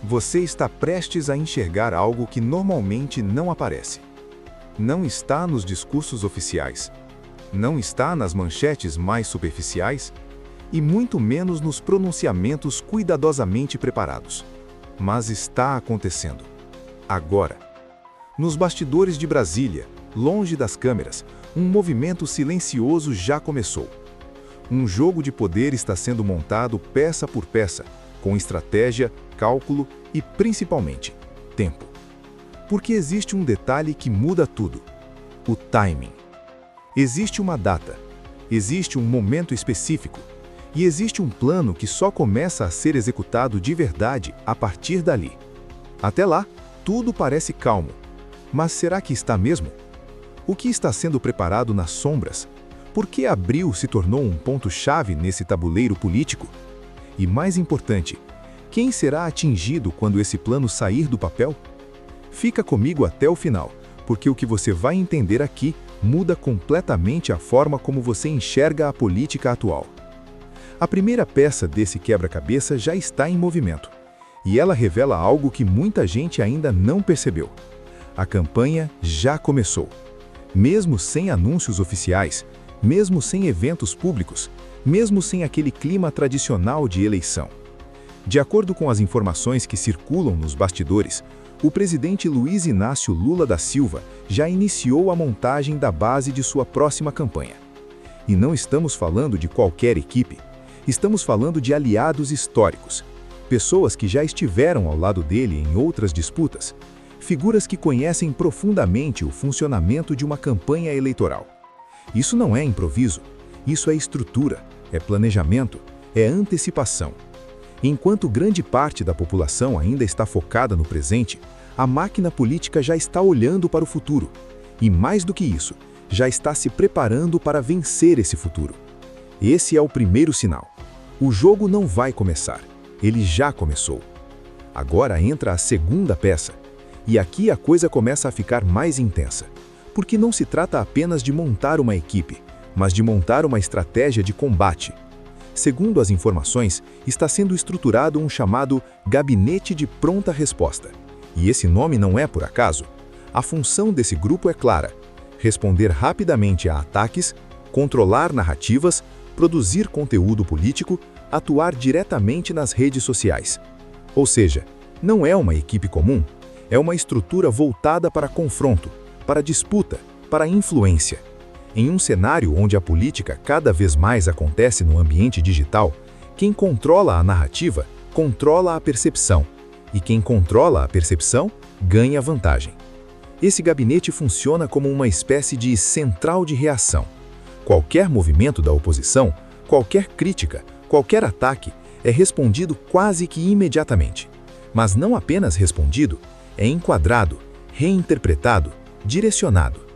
Você está prestes a enxergar algo que normalmente não aparece. Não está nos discursos oficiais, não está nas manchetes mais superficiais e muito menos nos pronunciamentos cuidadosamente preparados. Mas está acontecendo. Agora. Nos bastidores de Brasília, longe das câmeras, um movimento silencioso já começou. Um jogo de poder está sendo montado peça por peça, com estratégia, cálculo e, principalmente, tempo. Porque existe um detalhe que muda tudo: o timing. Existe uma data, existe um momento específico, e existe um plano que só começa a ser executado de verdade a partir dali. Até lá, tudo parece calmo. Mas será que está mesmo? O que está sendo preparado nas sombras? Por que abril se tornou um ponto-chave nesse tabuleiro político? E mais importante, quem será atingido quando esse plano sair do papel? Fica comigo até o final, porque o que você vai entender aqui muda completamente a forma como você enxerga a política atual. A primeira peça desse quebra-cabeça já está em movimento, e ela revela algo que muita gente ainda não percebeu. A campanha já começou. Mesmo sem anúncios oficiais, mesmo sem eventos públicos, mesmo sem aquele clima tradicional de eleição. De acordo com as informações que circulam nos bastidores, o presidente Luiz Inácio Lula da Silva já iniciou a montagem da base de sua próxima campanha. E não estamos falando de qualquer equipe, estamos falando de aliados históricos, pessoas que já estiveram ao lado dele em outras disputas, figuras que conhecem profundamente o funcionamento de uma campanha eleitoral. Isso não é improviso, isso é estrutura, é planejamento, é antecipação. Enquanto grande parte da população ainda está focada no presente, a máquina política já está olhando para o futuro. E mais do que isso, já está se preparando para vencer esse futuro. Esse é o primeiro sinal. O jogo não vai começar, ele já começou. Agora entra a segunda peça. E aqui a coisa começa a ficar mais intensa, porque não se trata apenas de montar uma equipe, mas de montar uma estratégia de combate. Segundo as informações, está sendo estruturado um chamado Gabinete de Pronta Resposta. E esse nome não é por acaso. A função desse grupo é clara: responder rapidamente a ataques, controlar narrativas, produzir conteúdo político, atuar diretamente nas redes sociais. Ou seja, não é uma equipe comum. É uma estrutura voltada para confronto, para disputa, para influência. Em um cenário onde a política cada vez mais acontece no ambiente digital, quem controla a narrativa, controla a percepção. E quem controla a percepção, ganha vantagem. Esse gabinete funciona como uma espécie de central de reação. Qualquer movimento da oposição, qualquer crítica, qualquer ataque é respondido quase que imediatamente. Mas não apenas respondido, é enquadrado, reinterpretado, direcionado.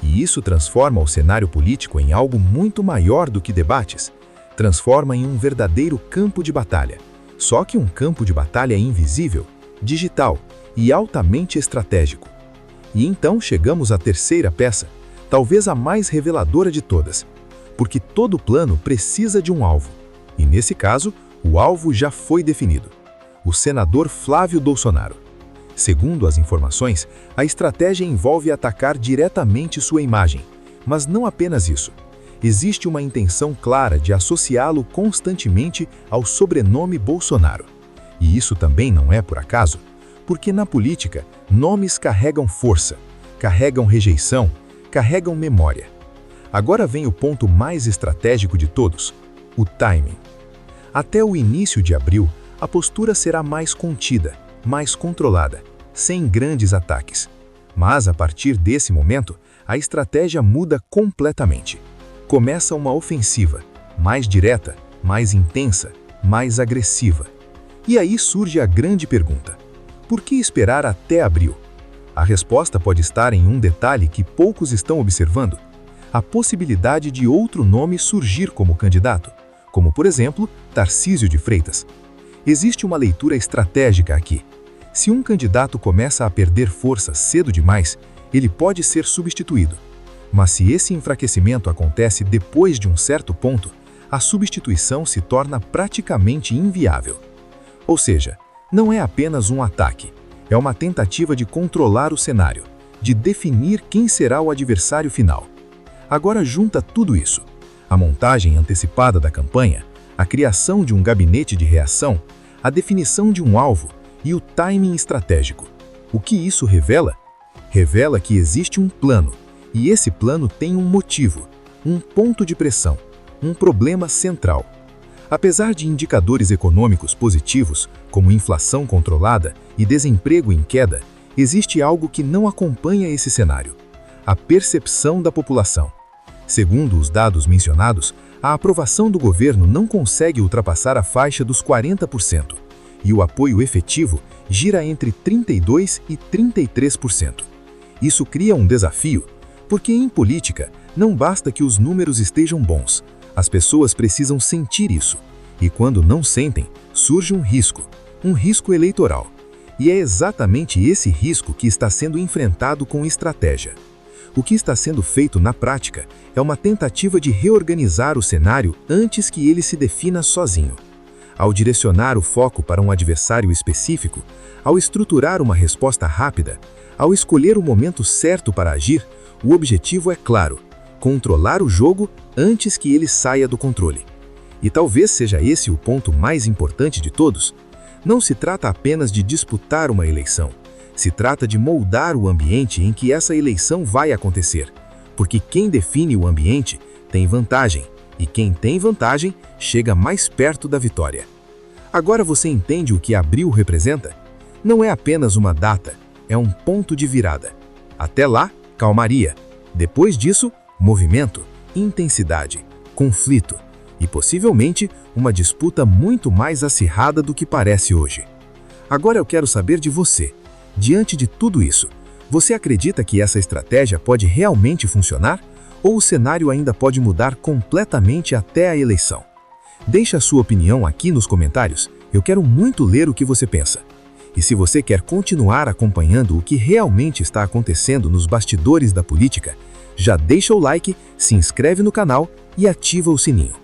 E isso transforma o cenário político em algo muito maior do que debates. Transforma em um verdadeiro campo de batalha. Só que um campo de batalha invisível, digital e altamente estratégico. E então chegamos à terceira peça, talvez a mais reveladora de todas. Porque todo plano precisa de um alvo. E nesse caso, o alvo já foi definido: o senador Flávio Bolsonaro. Segundo as informações, a estratégia envolve atacar diretamente sua imagem. Mas não apenas isso. Existe uma intenção clara de associá-lo constantemente ao sobrenome Bolsonaro. E isso também não é por acaso, porque na política, nomes carregam força, carregam rejeição, carregam memória. Agora vem o ponto mais estratégico de todos: o timing. Até o início de abril, a postura será mais contida, mais controlada, sem grandes ataques. Mas a partir desse momento, a estratégia muda completamente. Começa uma ofensiva, mais direta, mais intensa, mais agressiva. E aí surge a grande pergunta: por que esperar até abril? A resposta pode estar em um detalhe que poucos estão observando: a possibilidade de outro nome surgir como candidato, como por exemplo, Tarcísio de Freitas. Existe uma leitura estratégica aqui. Se um candidato começa a perder força cedo demais, ele pode ser substituído. Mas se esse enfraquecimento acontece depois de um certo ponto, a substituição se torna praticamente inviável. Ou seja, Não é apenas um ataque, é uma tentativa de controlar o cenário, de definir quem será o adversário final. Agora junta tudo isso: a montagem antecipada da campanha, a criação de um gabinete de reação, a definição de um alvo e o timing estratégico. O que isso revela? Revela que existe um plano, e esse plano tem um motivo, um ponto de pressão, um problema central. Apesar de indicadores econômicos positivos, como inflação controlada e desemprego em queda, existe algo que não acompanha esse cenário: a percepção da população. Segundo os dados mencionados, a aprovação do governo não consegue ultrapassar a faixa dos 40%, e o apoio efetivo gira entre 32% e 33%. Isso cria um desafio, porque em política não basta que os números estejam bons, as pessoas precisam sentir isso. E quando não sentem, surge um risco eleitoral. E é exatamente esse risco que está sendo enfrentado com estratégia. O que está sendo feito na prática é uma tentativa de reorganizar o cenário antes que ele se defina sozinho. Ao direcionar o foco para um adversário específico, ao estruturar uma resposta rápida, ao escolher o momento certo para agir, o objetivo é claro: controlar o jogo antes que ele saia do controle. E talvez seja esse o ponto mais importante de todos. Não se trata apenas de disputar uma eleição. Se trata de moldar o ambiente em que essa eleição vai acontecer. Porque quem define o ambiente tem vantagem, e quem tem vantagem chega mais perto da vitória. Agora você entende o que abril representa? Não é apenas uma data, é um ponto de virada. Até lá, calmaria. Depois disso, movimento, intensidade, conflito e possivelmente uma disputa muito mais acirrada do que parece hoje. Agora eu quero saber de você. Diante de tudo isso, você acredita que essa estratégia pode realmente funcionar? Ou o cenário ainda pode mudar completamente até a eleição? Deixe a sua opinião aqui nos comentários, eu quero muito ler o que você pensa. E se você quer continuar acompanhando o que realmente está acontecendo nos bastidores da política, já deixa o like, se inscreve no canal e ativa o sininho.